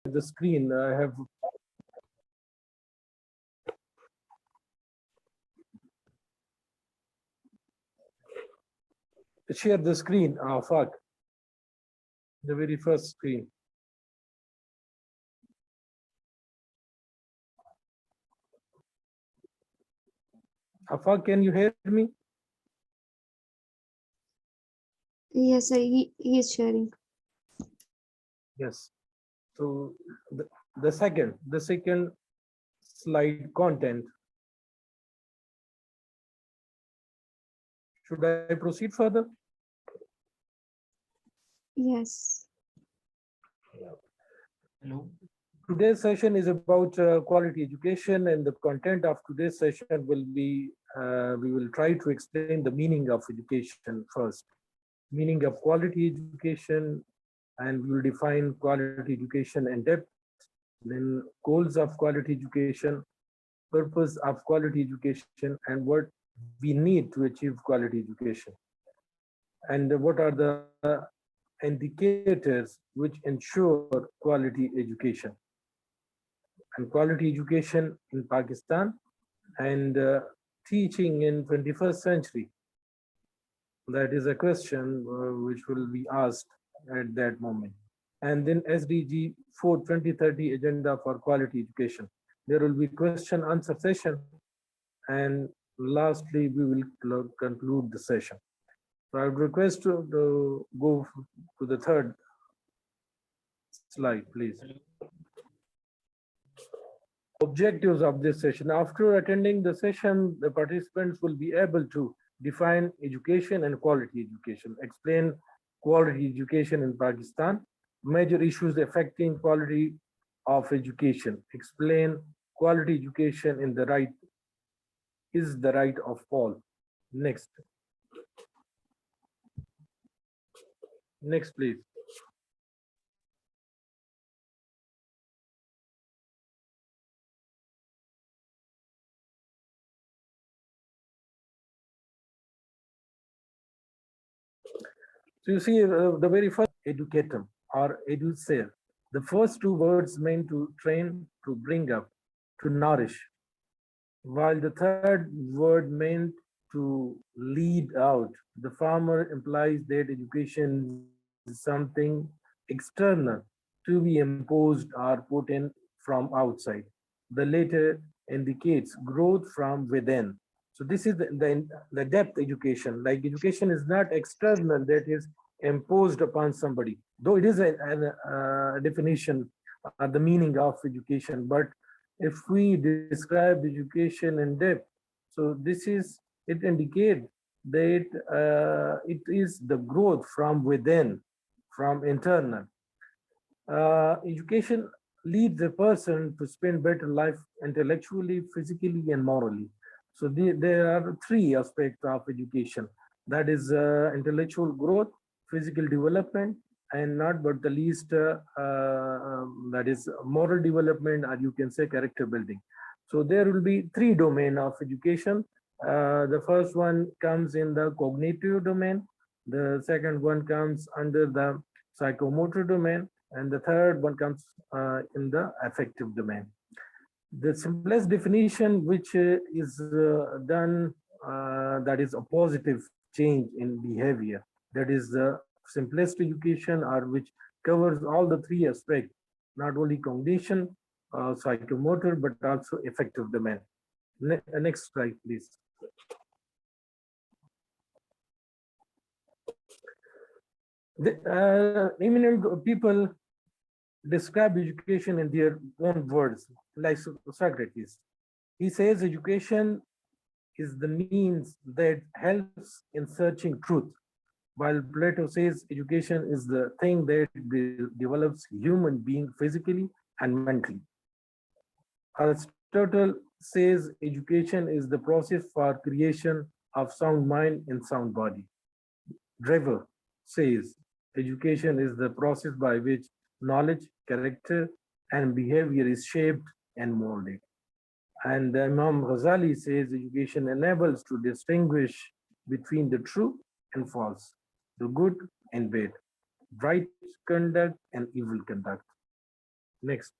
the screen. I have shared the screen. Oh, fuck. The very first screen. Afaq, can you hear me? Yes, sir. He is sharing. Yes. So the second slide content. Should I proceed further? Yes. Hello. Today's session is about quality education, and the content of today's session will be we will try to explain the meaning of education first, meaning of quality education, and we will define quality education in depth, then goals of quality education, purpose of quality education, and what we need to achieve quality education, and what are the indicators which ensure quality education and quality education in Pakistan and teaching in 21st century. That is a question which will be asked at that moment. And then SDG 4 2030 agenda for quality education. There will be question answer session, and lastly we will conclude the session. So I would request to go to the third slide, please. Objectives of this session. After attending the session, the participants will be able to define education and quality education, explain quality education in Pakistan, major issues affecting quality of education, explain quality education in the right is the right of all. Next. Next, please. So you see, the very first educatum or educer, the first two words mean to train, to bring up, to nourish, while the third word meant to lead out. The former implies that education is something external to be imposed or put in from outside. The latter indicates growth from within. So this is the depth education. Like education is not external, that is imposed upon somebody, though it is a definition, the meaning of education. But if we describe education in depth, so this is, it indicates that it is the growth from within, from internal. Education leads a person to spend better life intellectually, physically, and morally. So there are three aspects of education. That is intellectual growth, physical development, and not but the least, that is moral development, or you can say character building. So there will be three domain of education. The first one comes in the cognitive domain. The second one comes under the psychomotor domain, and the third one comes in the affective domain. The simplest definition which is done, that is a positive change in behavior. That is the simplest education, or which covers all the three aspects, not only cognition, psychomotor, but also affective domain. Next slide, please. The eminent people describe education in their own words, like Socrates. He says education is the means that helps in searching truth, while Plato says education is the thing that develops human being physically and mentally. Aristotle says education is the process for creation of sound mind and sound body. Drever says education is the process by which knowledge, character, and behavior is shaped and molded. And Imam Ghazali says education enables to distinguish between the true and false, the good and bad, right conduct and evil conduct. Next.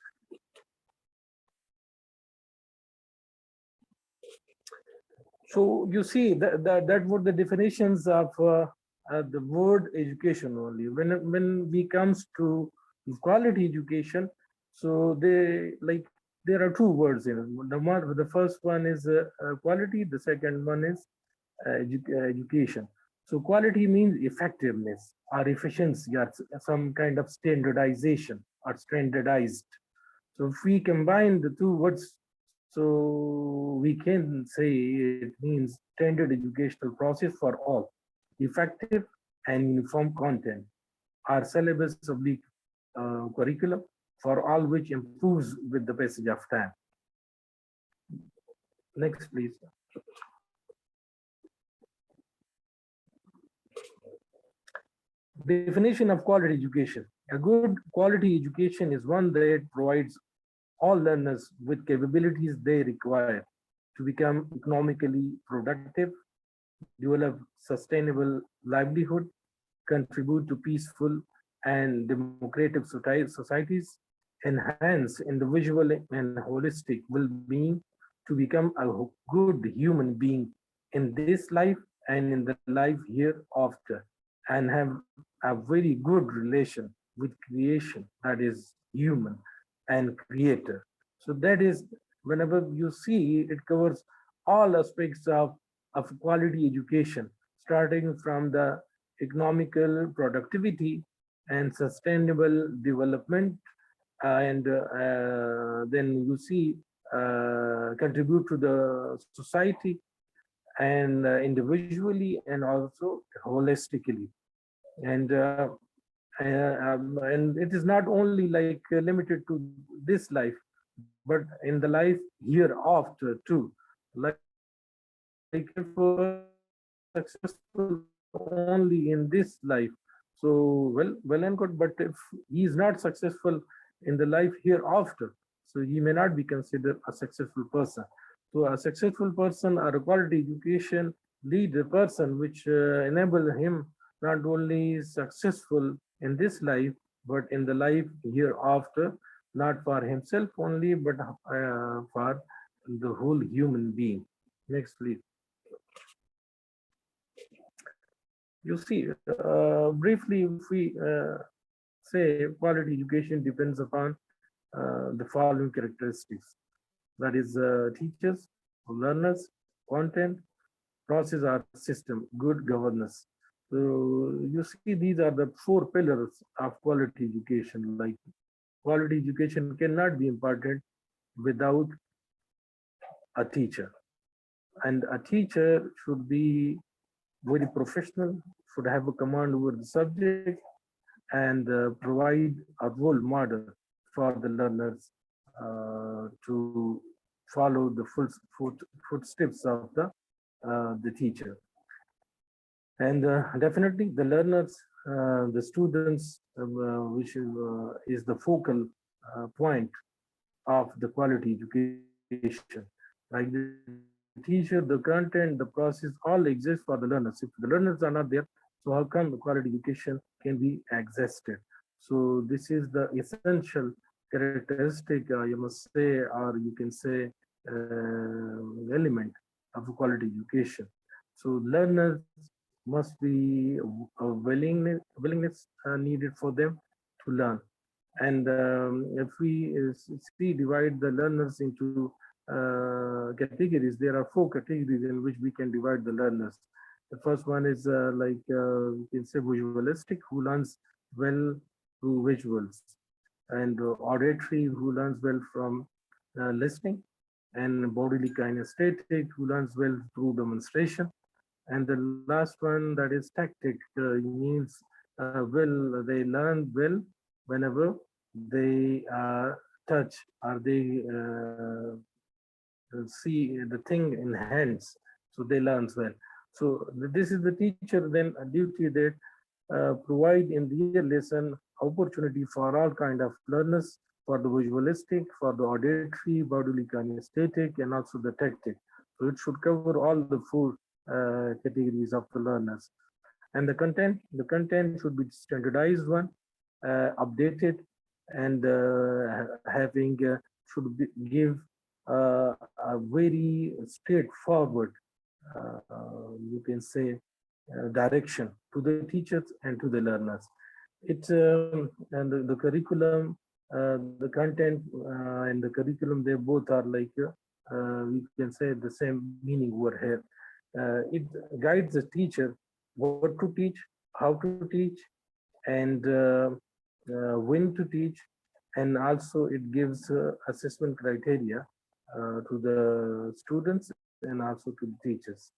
So you see that were the definitions of the word education only. When we comes to quality education, so they like there are two words in it. The first one is quality. The second one is education. So quality means effectiveness or efficiency or some kind of standardization or standardized. So if we combine the two words, so we can say it means standard educational process for all, effective and uniform content, our syllabus oblique curriculum for all which improves with the passage of time. Next, please. Definition of quality education. A good quality education is one that provides all learners with capabilities they require to become economically productive, develop sustainable livelihood, contribute to peaceful and democratic societies, enhance individual and holistic well-being, to become a good human being in this life and in the life hereafter, and have a very good relation with creation, that is human and creator. So that is, whenever you see, it covers all aspects of quality education, starting from the economical productivity and sustainable development, and then you see contribute to the society and individually and also holistically. And it is not only like limited to this life, but in the life hereafter too. Like if successful only in this life, so well and good. But if he is not successful in the life hereafter, so he may not be considered a successful person. So a successful person or a quality education lead a person which enable him not only successful in this life, but in the life hereafter, not for himself only, but for the whole human being. Next, please. You see, briefly, if we say quality education depends upon the following characteristics. That is teachers, learners, content, process or system, good governance. So you see, these are the four pillars of quality education. Like quality education cannot be imparted without a teacher. And a teacher should be very professional, should have a command over the subject, and provide a role model for the learners to follow the footsteps of the teacher. And definitely the learners, the students, which is the focal point of the quality education. Like the teacher, the content, the process, all exist for the learners. If the learners are not there, so how come the quality education can be exhausted? So this is the essential characteristic, you must say, or you can say element of quality education. So learners must be a willingness needed for them to learn. And if we see divide the learners into categories, there are four categories in which we can divide the learners. The first one is we can say visualistic, who learns well through visuals, and auditory, who learns well from listening, and bodily kinesthetic, who learns well through demonstration. And the last one, that is tactic, means will they learn well whenever they touch or they see the thing in hands, so they learn well. So this is the teacher then a duty that provide in their lesson opportunity for all kind of learners, for the visualistic, for the auditory, bodily kinesthetic, and also the tactic. So it should cover all the four categories of the learners. And the content should be standardized one, updated, and having should give a very straightforward, you can say, direction to the teachers and to the learners. And the curriculum, the content and the curriculum, they both are like we can say the same meaning over here. It guides the teacher what to teach, how to teach, and when to teach, and also it gives assessment criteria to the students and also to the teachers,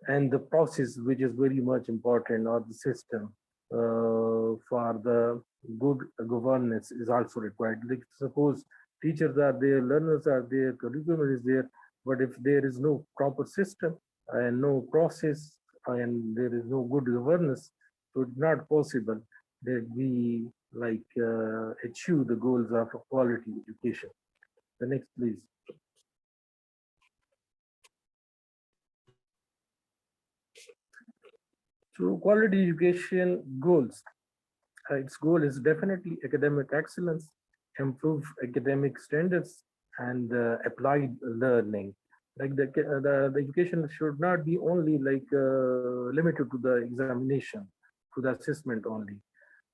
and the process, which is very much important, or the system for the good governance is also required. Like suppose teachers are there, learners are there, curriculum is there, but if there is no proper system and no process and there is no good governance, so it's not possible that we like achieve the goals of quality education. The next, please. So quality education goals. Its goal is definitely academic excellence, improve academic standards, and applied learning. Like the education should not be only like limited to the examination, to the assessment only,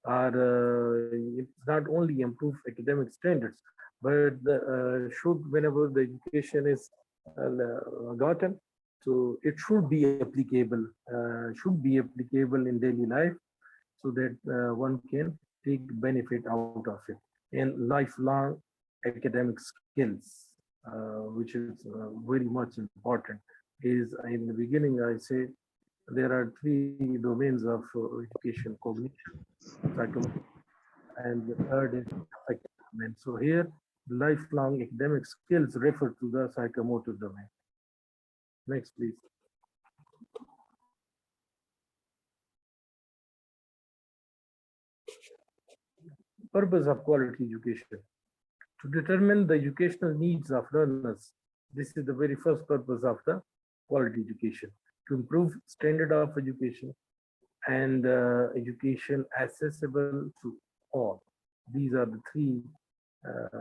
or it's not only improve academic standards, but should, whenever the education is gotten, so it should be applicable in daily life, so that one can take benefit out of it. And lifelong academic skills, which is very much important, is in the beginning I say there are three domains of education: cognition, psychomotor, and the third is affective domain. So here, lifelong academic skills refer to the psychomotor domain. Next, please. Purpose of quality education: to determine the educational needs of learners. This is the very first purpose of the quality education: to improve standard of education and education accessible to all. These are the three uh,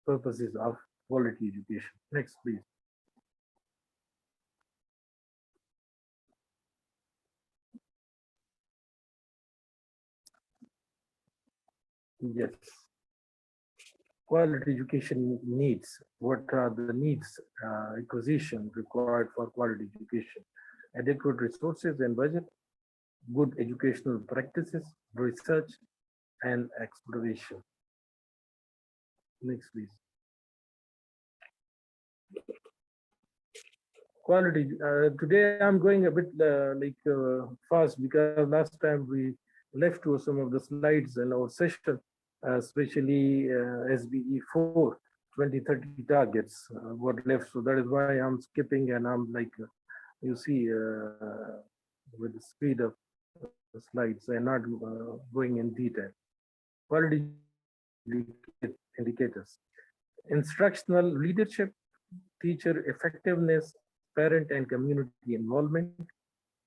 purposes of quality education. Next, please. Yes. Quality education needs. What are the needs acquisition required for quality education? Adequate resources and budget, good educational practices, research, and exploration. Next, please. Quality. Today I'm going a bit fast, because last time we left to some of the slides in our session, especially SBE 4 2030 targets, what left. So that is why I'm skipping, and I'm like, you see, with the speed of the slides and not going in detail. Quality indicators: instructional leadership, teacher effectiveness, parent and community involvement,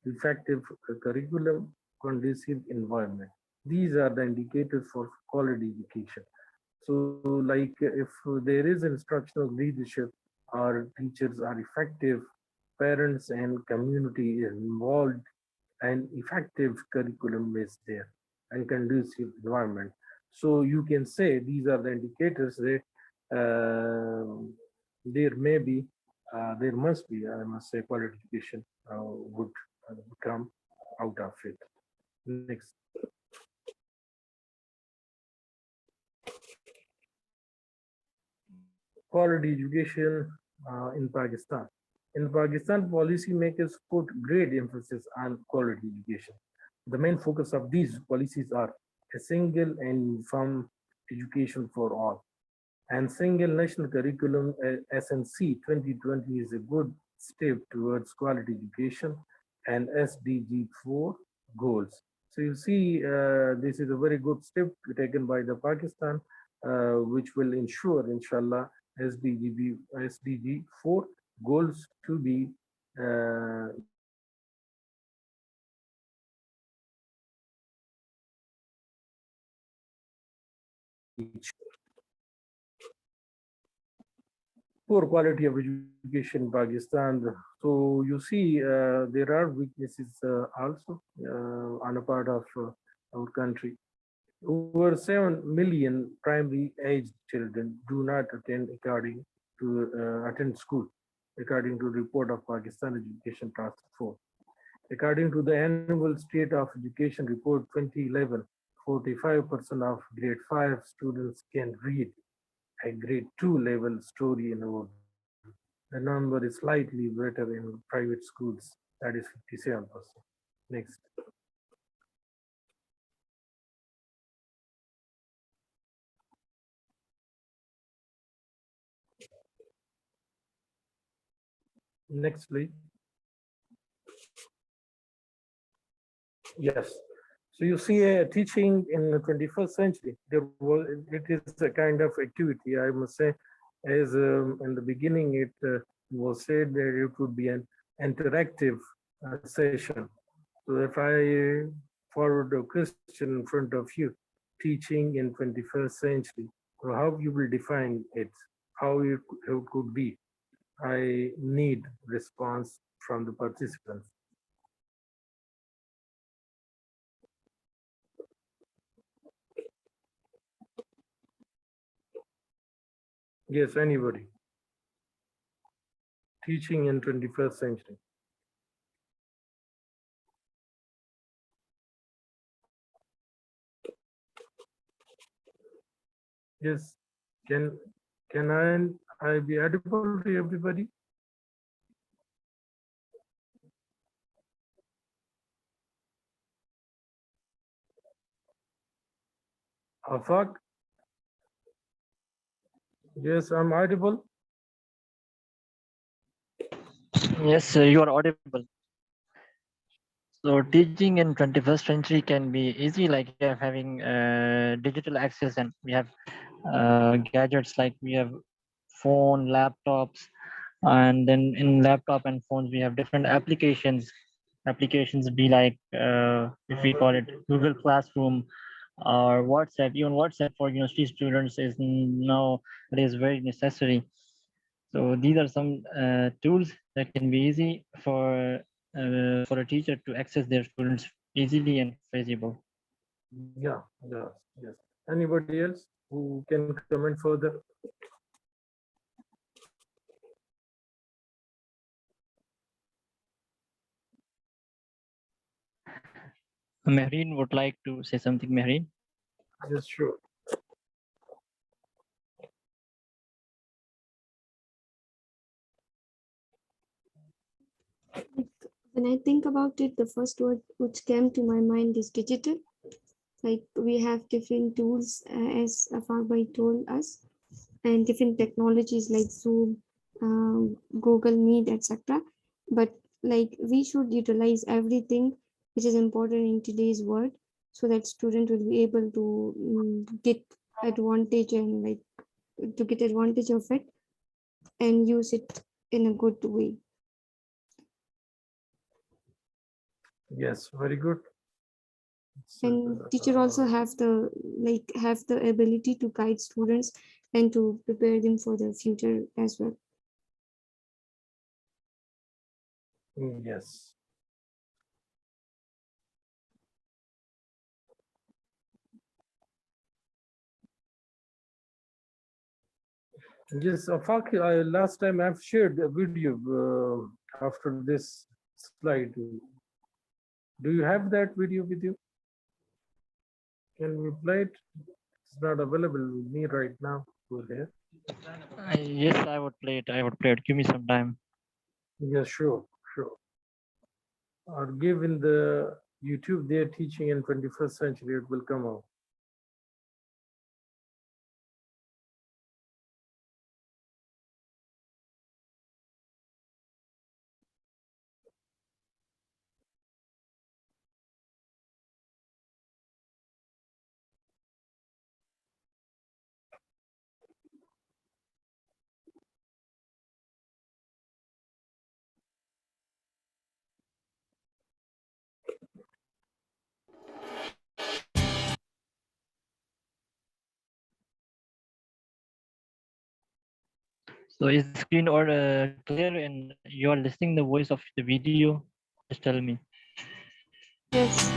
effective curriculum, conducive environment. These are the indicators for quality education. So like if there is instructional leadership, our teachers are effective, parents and community is involved, and effective curriculum is there, and conducive environment. So you can say these are the indicators that there may be, there must be, I must say, quality education would come out of it. Next. Quality education in Pakistan. In Pakistan, policymakers put great emphasis on quality education. The main focus of these policies are a single and uniform education for all, and single national curriculum, SNC 2020, is a good step towards quality education and SDG 4 goals. So you see, this is a very good step taken by the Pakistan, which will ensure, inshallah, SDG 4 goals to be Poor quality of education in Pakistan. So you see, there are weaknesses also on a part of our country. Over 7 million primary aged children do not attend school, according to report of Pakistan Education Task Force. According to the annual State of Education Report 2011, 45% of grade 5 students can read a grade 2 level story in Urdu. The number is slightly better in private schools, that is 57%. Next. Next, please. Yes. So you see, teaching in the 21st century, it is a kind of activity, I must say, as in the beginning it was said that it would be an interactive session. So if I forward a question in front of you, teaching in 21st century, so how you will define it, how it could be, I need response from the participants. Yes, anybody. Teaching in 21st century. Yes, can I be audible to everybody? Afak? Yes, I'm audible. Yes, you are audible. So teaching in 21st century can be easy, like you have having digital access, and we have gadgets like we have phone, laptops, and then in laptop and phones we have different applications. Applications be like if we call it Google Classroom or WhatsApp. Even WhatsApp for university students is now it is very necessary. So these are some tools that can be easy for a teacher to access their students easily and feasible. Yeah, yes, yes. Anybody else who can comment further? Mehreen would like to say something, Mehreen. Yes, sure. When I think about it, the first word which came to my mind is digital. Like we have different tools, as Afagbai told us, and different technologies like Zoom, Google Meet, etc. But like we should utilize everything which is important in today's world, so that student will be able to get advantage and like to get advantage of it and use it in a good way. Yes, very good. And teacher also have the ability to guide students and to prepare them for the future as well. Yes. Yes, Afak, last time I've shared a video after this slide. Do you have that video with you? Can we play it? It's not available with me right now. Go there. Yes, I would play it. I would play it. Give me some time. Yes, sure, sure. Or give in the YouTube, they're teaching in 21st century, it will come out. So is the screen or clear and you are listening the voice of the video? Just tell me. Yes.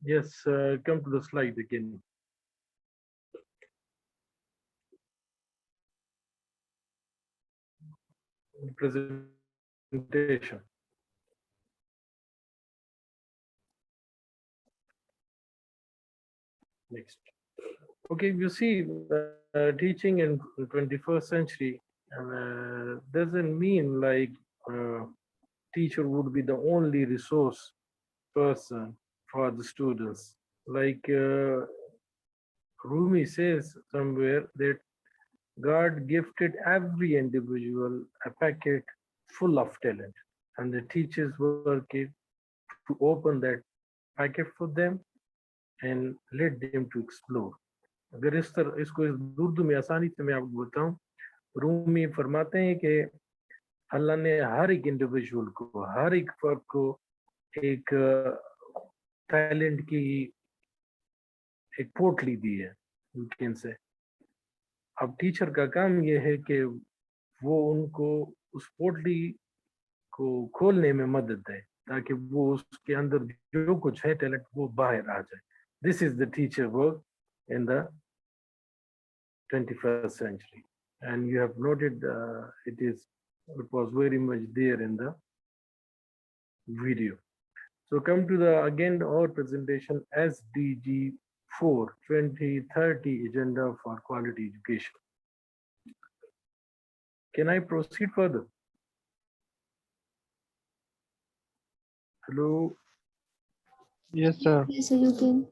Yes, come to the slide again. Presentation. Next. Okay, you see, teaching in 21st century doesn't mean like teacher would be the only resource person for the students. Like Rumi says somewhere that God gifted every individual a packet full of talent, and the teacher's work is to open that packet for them and let them to explore. अगर इसको इस उर्दू में आसानी से मैं आपको बताऊं, रूमी फरमाते हैं कि अल्लाह ने हर एक इंडिविजुअल को, हर एक फर्द को एक टैलेंट की एक पोटली दी है, यू से। अब टीचर का काम ये है कि वो उनको उस पोटली को खोलने में मदद दे, ताकि वो उसके अंदर जो कुछ है टैलेंट वो बाहर आ जाए। This is the teacher work in the 21st century, and you have noted it was very much there in the video. So come to the again our presentation, SDG 4 2030 agenda for quality education. Can I proceed further? Hello. Yes, sir. Yes, sir, you can.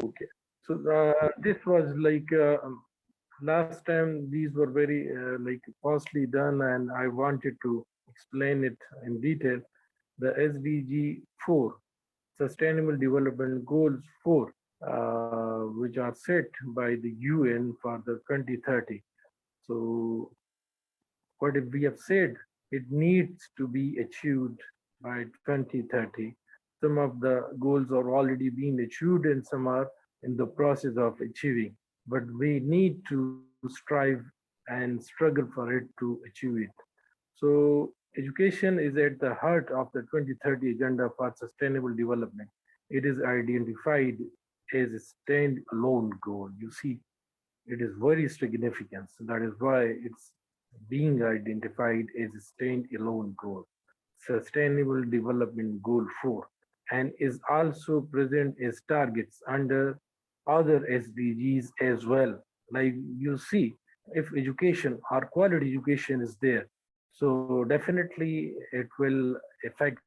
Okay. So this was like last time these were very like costly done, and I wanted to explain it in detail. The SDG 4, Sustainable Development Goals 4, which are set by the UN for the 2030. So what if we have said it needs to be achieved by 2030. Some of the goals are already being achieved and some are in the process of achieving, but we need to strive and struggle for it to achieve it. So education is at the heart of the 2030 agenda for sustainable development. It is identified as a stand-alone goal. You see, it is very significant. That is why it's being identified as a stand-alone goal, Sustainable Development Goal 4, and is also present as targets under other SDGs as well. Like you see, if education or quality education is there, so definitely it will affect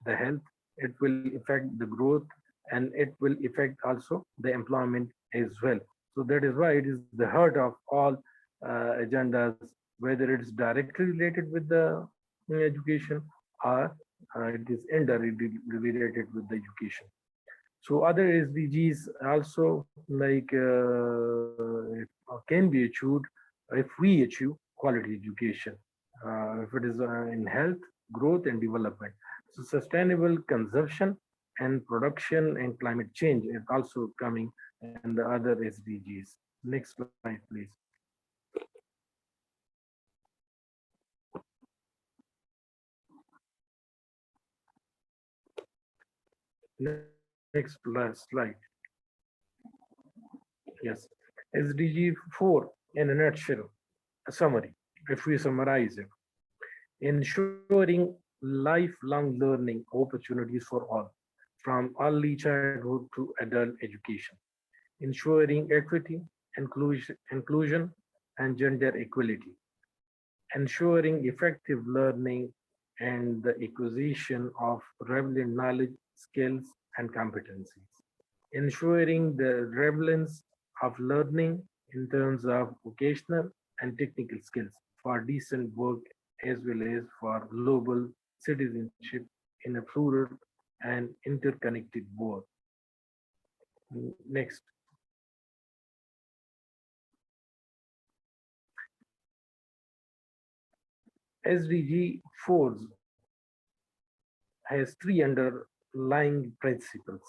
the health, it will affect the growth, and it will affect also the employment as well. So that is why it is the heart of all agendas, whether it is directly related with the education or it is indirectly related with the education. So other SDGs also like can be achieved if we achieve quality education. If it is in health, growth, and development. So sustainable consumption and production and climate change is also coming in the other SDGs. Next slide, please. Next slide. Yes, SDG 4 in a nutshell, a summary. If we summarize it, ensuring lifelong learning opportunities for all, from early childhood to adult education, ensuring equity, inclusion, and gender equality, ensuring effective learning and the acquisition of relevant knowledge, skills, and competencies, ensuring the relevance of learning in terms of vocational and technical skills for decent work as well as for global citizenship in a plural and interconnected world. Next. SDG 4 has three underlying principles.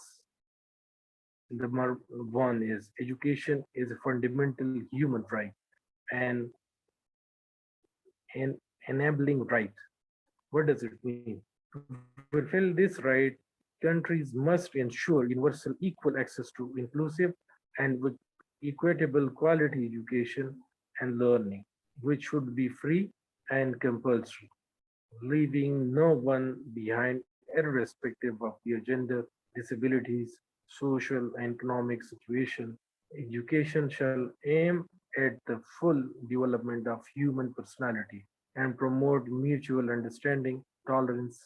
Number one is education is a fundamental human right and an enabling right. What does it mean? To fulfill this right, countries must ensure universal equal access to inclusive and with equitable quality education and learning, which should be free and compulsory, leaving no one behind irrespective of their gender, disabilities, social and economic situation. Education shall aim at the full development of human personality and promote mutual understanding, tolerance,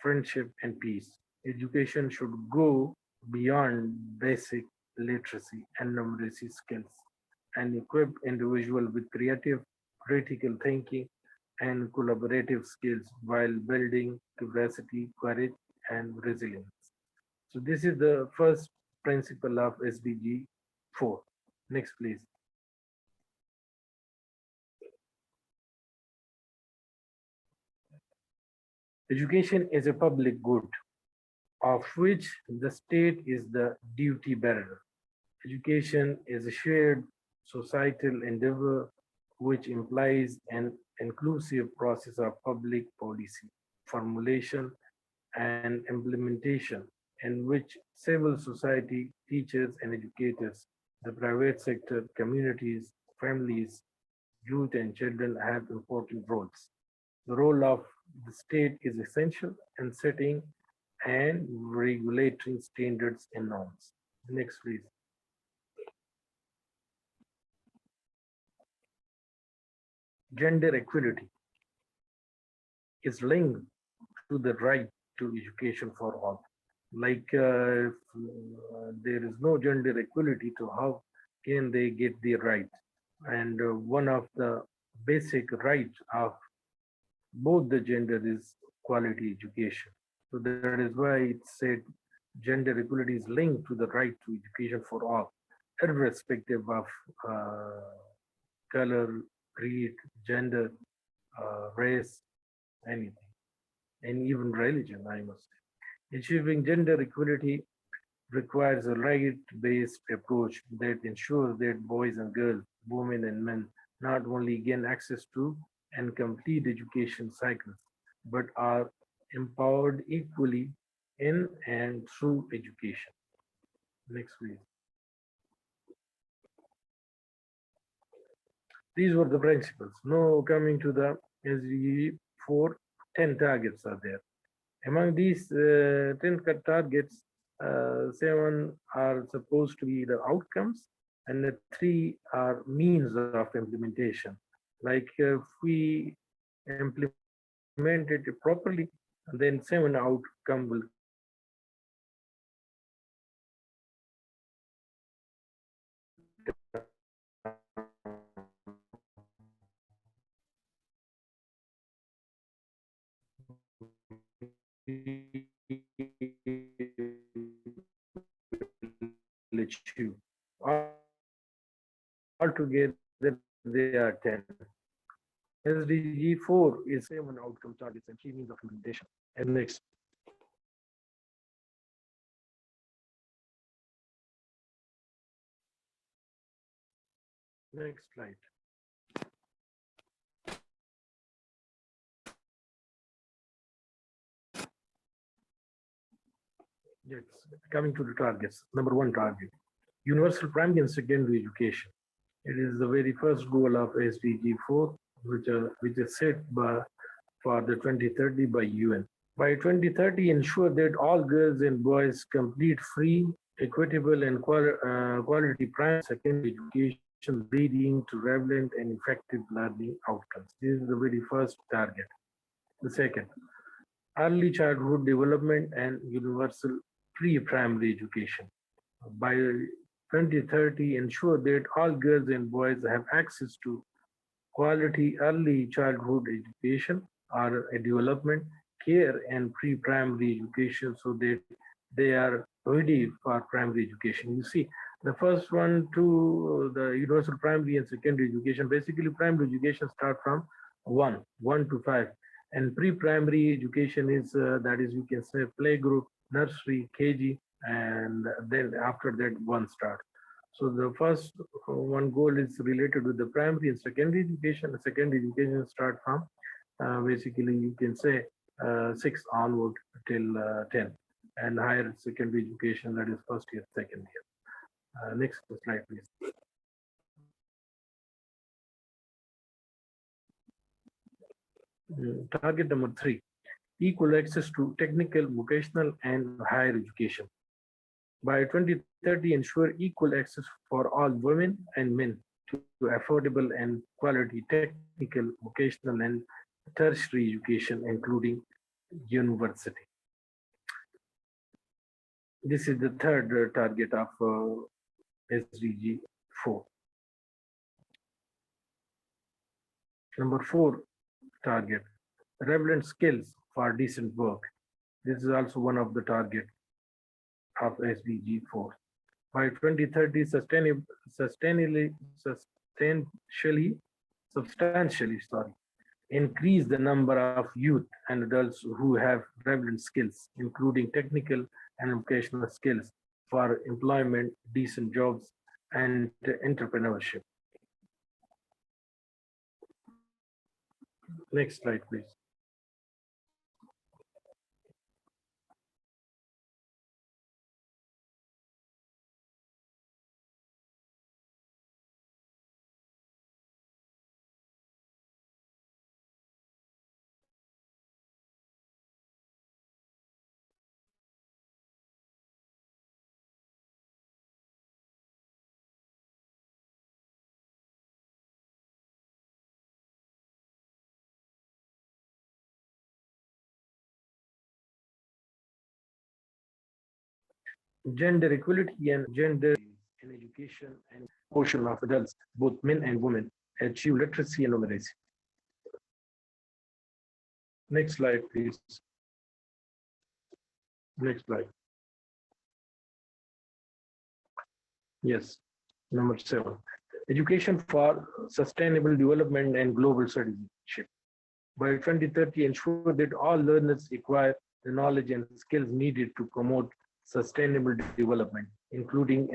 friendship, and peace. Education should go beyond basic literacy and numeracy skills and equip individual with creative, critical thinking, and collaborative skills while building capacity, courage, and resilience. So this is the first principle of SDG 4. Next, please. Education is a public good of which the state is the duty bearer. Education is a shared societal endeavor which implies an inclusive process of public policy formulation and implementation in which civil society, teachers and educators, the private sector, communities, families, youth and children have important roles. The role of the state is essential in setting and regulating standards and norms. Next, please. Gender equality is linked to the right to education for all. Like if there is no gender equality, to how can they get the right? And one of the basic rights of both the gender is quality education. So that is why it said gender equality is linked to the right to education for all, irrespective of color, creed, gender, race, anything, and even religion, I must say. Achieving gender equality requires a right-based approach that ensures that boys and girls, women and men not only gain access to and complete education cycles, but are empowered equally in and through education. Next, please. These were the principles. Now coming to the SDG 4, 10 targets are there. Among these 10 targets, 7 are supposed to be the outcomes and the 3 are means of implementation. Like if we implement it properly, then 7 outcome will achieve. Altogether, they are 10. SDG 4 is 7 outcome targets and 3 means of implementation. And next. Next slide. Yes, coming to the targets. Number 1 target, universal primary and secondary education. It is the very first goal of SDG 4, which is set for the 2030 by UN. By 2030, ensure that all girls and boys complete free, equitable, and quality primary and secondary education, leading to relevant and effective learning outcomes. This is the very first target. The second, early childhood development and universal pre-primary education. By 2030, ensure that all girls and boys have access to quality early childhood education or development, care, and pre-primary education so that they are ready for primary education. You see, the first one to the universal primary and secondary education, basically primary education start from 1 to 5. And pre-primary education is, that is, you can say playgroup, nursery, KG, and then after that one start. So the first one goal is related with the primary and secondary education. The secondary education start from basically you can say 6 onward till 10. and higher secondary education, that is first year, second year. Next slide, please. Target number 3, equal access to technical, vocational, and higher education. By 2030, ensure equal access for all women and men to affordable and quality technical, vocational, and tertiary education, including university. This is the third target of SDG 4. Number 4 target, relevant skills for decent work. This is also one of the target of SDG 4. By 2030, substantially, increase the number of youth and adults who have relevant skills, including technical and vocational skills for employment, decent jobs, and entrepreneurship. Next slide, please. Gender equality and gender in education and portion of adults, both men and women, achieve literacy and numeracy. Next slide, please. Next slide. Yes, number 7. Education for sustainable development and global citizenship. By 2030, ensure that all learners acquire the knowledge and skills needed to promote sustainable development, including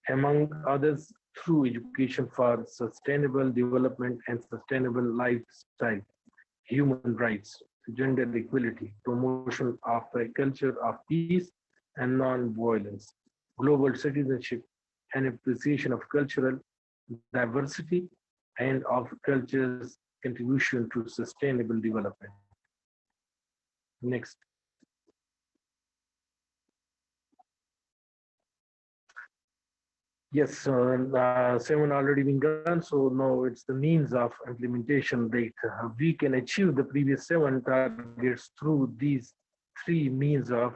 among others through education for sustainable development and sustainable lifestyle, human rights, gender equality, promotion of a culture of peace and non-violence, global citizenship, and appreciation of cultural diversity and of culture's contribution to sustainable development. Next. Yes, 7 already been done, so now it's the means of implementation that we can achieve the previous 7 targets through these 3 means of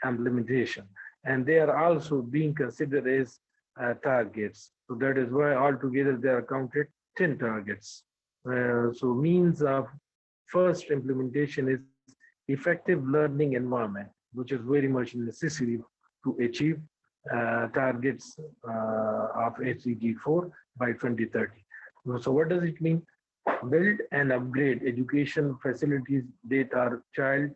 implementation, and they are also being considered as targets. So that is why altogether they are counted 10 targets. So means of first implementation is effective learning environment, which is very much necessary to achieve targets of SDG 4 by 2030. So what does it mean? Build and upgrade education facilities that are child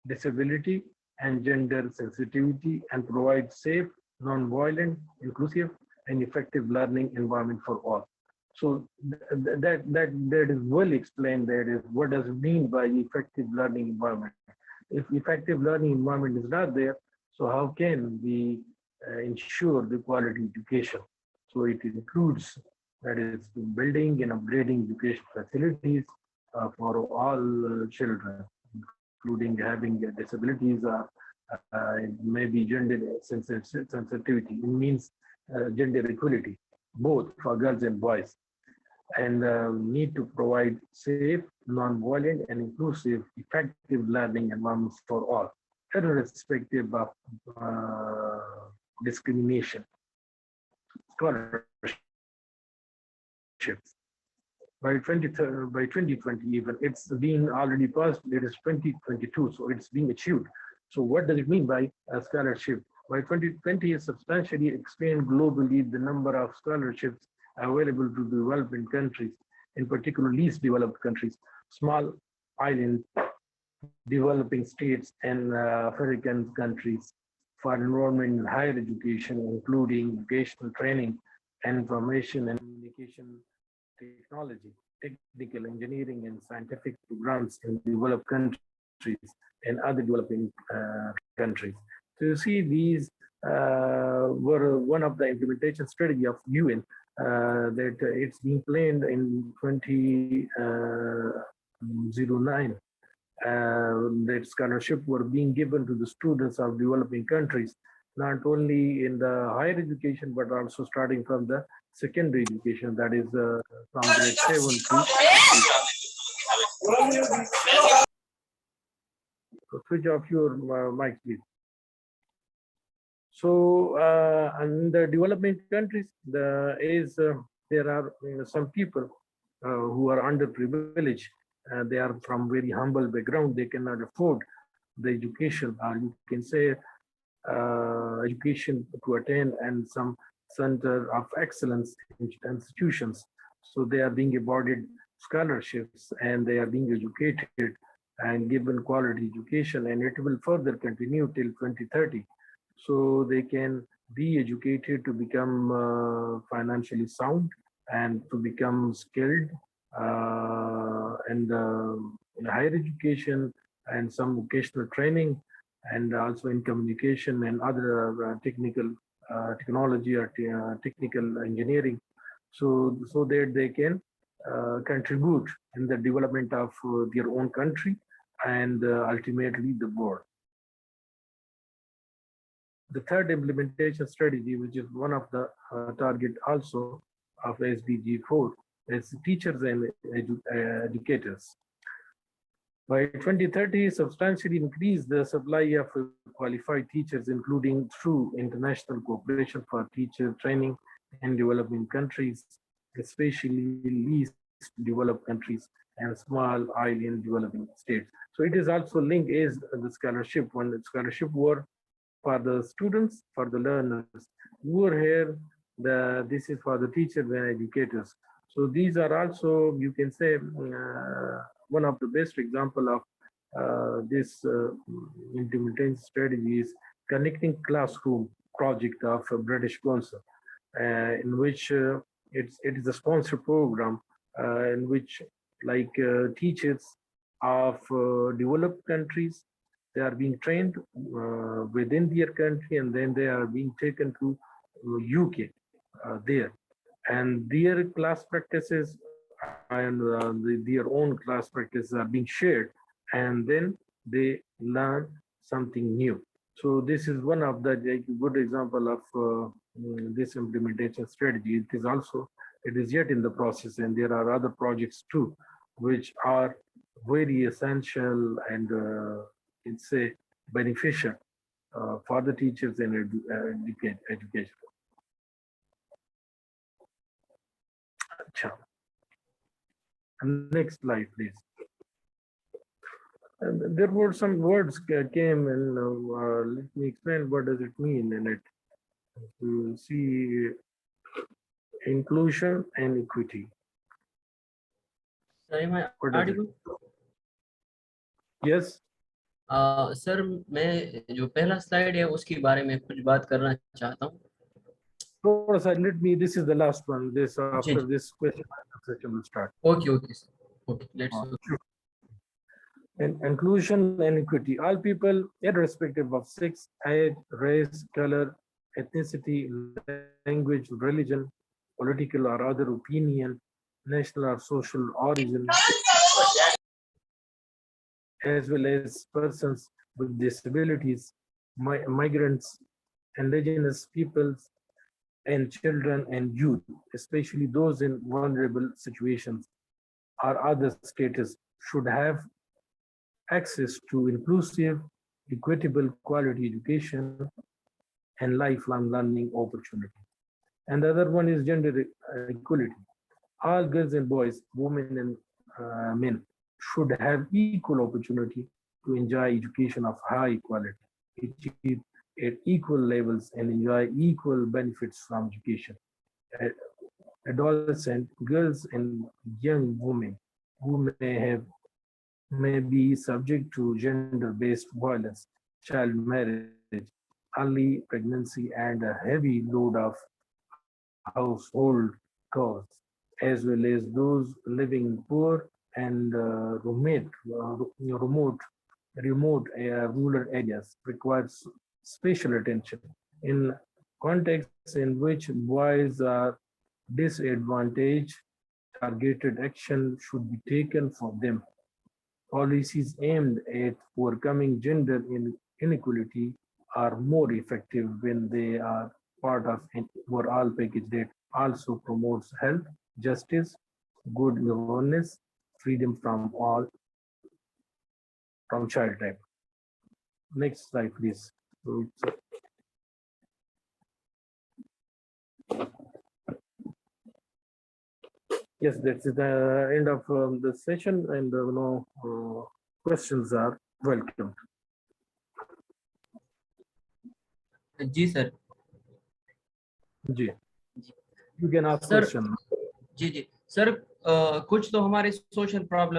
disability and gender sensitivity and provide safe, non-violent, inclusive, and effective learning environment for all. So that is well explained. That is what does it mean by effective learning environment. If effective learning environment is not there, so how can we ensure the quality education? So it includes, that is, building and upgrading education facilities for all children, including having disabilities or maybe gender sensitivity. It means gender equality, both for girls and boys, and need to provide safe, non-violent, and inclusive, effective learning environments for all, irrespective of discrimination. Scholarships. By 2020, even it's being already passed. It is 2022, so it's being achieved. So what does it mean by a scholarship? By 2020, is substantially expand globally the number of scholarships available to developing countries, in particular least developed countries, small island, developing states, and African countries for enrollment in higher education, including vocational training, information and communication technology, technical engineering, and scientific programs in developed countries. and other developing countries. So you see, these were one of the implementation strategy of UN that it's being planned in 2009. That scholarship were being given to the students of developing countries, not only in the higher education, but also starting from the secondary education, that is from grade 7 to switch off your mic, please. So in the developing countries, there are some people who are underprivileged. They are from very humble background. They cannot afford the education, or you can say education to attend and some center of excellence institutions. So they are being awarded scholarships and they are being educated and given quality education, and it will further continue till 2030. So they can be educated to become financially sound and to become skilled in higher education and some vocational training, and also in communication and other technical technology or technical engineering, so that they can contribute in the development of their own country and ultimately the world. The third implementation strategy, which is one of the target also of SDG 4, is teachers and educators. By 2030, substantially increase the supply of qualified teachers, including through international cooperation for teacher training in developing countries, especially least developed countries and small island developing states. So it is also linked is the scholarship. When the scholarship were for the students, for the learners who are here, this is for the teachers and educators. So these are also, you can say, one of the best example of this implementation strategy is Connecting Classroom project of British Council, in which it is a sponsored program in which teachers of developed countries, they are being trained within their country, and then they are being taken to UK there. And their class practices and their own class practices are being shared, and then they learn something new. So this is one of the good example of this implementation strategy. It is yet in the process, and there are other projects too, which are very essential and it's a beneficial for the teachers and education. Next slide, please. And there were some words came and let me explain what does it mean in it. You see inclusion and equity. Sir, am I What is it? audible? Yes. Sir मैं जो पहला slide है उसके बारे में कुछ बात करना चाहता हूँ. Let me, this is the last one. This after this question session will start. Okay, sir. Okay, let's go. And inclusion and equity. All people, irrespective of sex, age, race, color, ethnicity, language, religion, political or other opinion, national or social origin, as well as persons with disabilities, migrants, indigenous peoples, and children and youth, especially those in vulnerable situations or other status, should have access to inclusive, equitable, quality education and lifelong learning opportunity. And the other one is gender equality. All girls and boys, women and men should have equal opportunity to enjoy education of high quality, achieve at equal levels and enjoy equal benefits from education. Adolescent girls and young women who may be subject to gender-based violence, child marriage, early pregnancy, and a heavy load of household costs, as well as those living in poor and remote remote rural areas requires special attention. In contexts in which boys are disadvantaged, targeted action should be taken for them. Policies aimed at overcoming gender inequality are more effective when they are part of an overall package that also promotes health, justice, good governance, freedom from child type. Next slide, please. So yes, that's the end of the session, and questions are welcome. जी sir. जी, you can ask Sir, question. जी जी sir, कुछ तो हमारे social problem